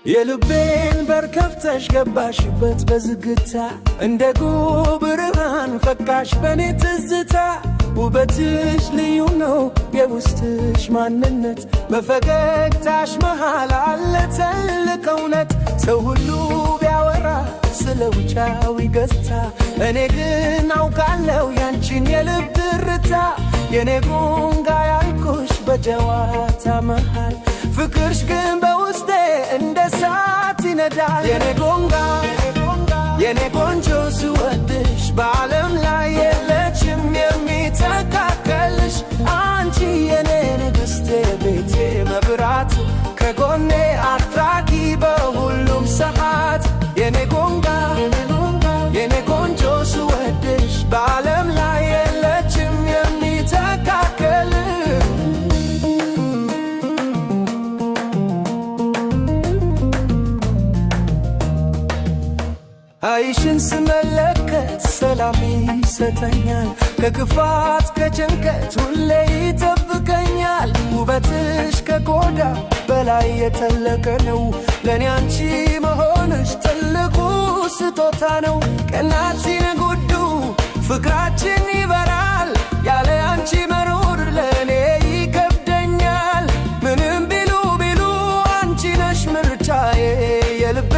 የልቤን በር ከፍተሽ ገባሽበት በዝግታ እንደ ጉብርሃን ፈካሽ በኔ ትዝታ ውበትሽ ልዩ ነው የውስጥሽ ማንነት በፈገግታሽ መሃል አለ ትልቅ እውነት ሰው ሁሉ ቢያወራ ስለ ውጫዊ ገጽታ እኔ ግን አውቃለሁ ያንቺን የልብ ትርታ የኔ ጉንጋ ያልኩሽ በጀዋታ መሃል ፍቅርሽ ግን በውስጤ እንደ ሳት ይነዳል የኔ ጉንጋ የኔ ቆንጆ ስወድሽ በዓለም ላይ የለችም የሚተካከልሽ አንቺ የኔ ንግሥቴ ቤቴ መብራት ከጎኔ አትራቂ በሁሉም ሰዓት የኔ ጉንጋ የኔ ቆንጆ ስወድሽ በዓለም ላይ የለችም የሚተካከልሽ አይሽን ስመለከት ሰላም ይሰጠኛል ከክፋት ከጭንቀት ሁሌ ይጠብቀኛል ውበትሽ ከቆዳ በላይ የተለቀ ነው ለኔ አንቺ መሆንሽ ትልቁ ስጦታ ነው ቀናት ሲነጉዱ ፍቅራችን ይበራል ያለ አንቺ መኖር ለኔ ይከብደኛል ምንም ቢሉ አንቺ ነሽ ምርጫዬ የልቤ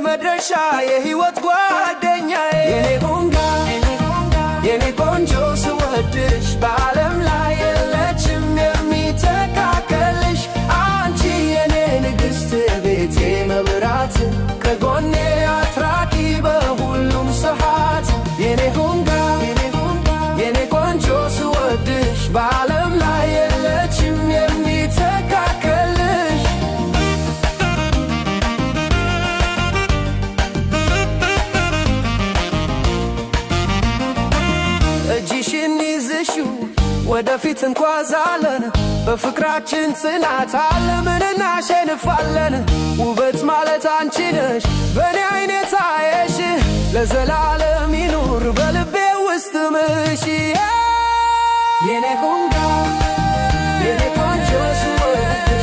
መድረሻ የህይወት ጓደኛዬ የኔ ጉንጋ የኔ ቆንጆ ስወድሽ በዓለም ላይ የለችም የሚተካከልሽ አንቺ የኔ ንግሥት ቤቴ መብራት ከጎኔ አትራቂ በሁሉም ሰዓት የኔ ጉንጋ የኔ ቆንጆ ስወድሽ በዓለም ላይ የለችም የሚተካከልሽ እጅሽን ይዘሽው ወደፊት እንጓዛለን በፍቅራችን ጽናት ዓለምን እናሸንፋለን ውበት ማለት አንቺ ነሽ በኔ አይነት አየሽ ለዘላለም ይኑር በልቤ ውስጥ ምሽ የኔ ጉንጋ የኔ ቆንጆ ስወድሽ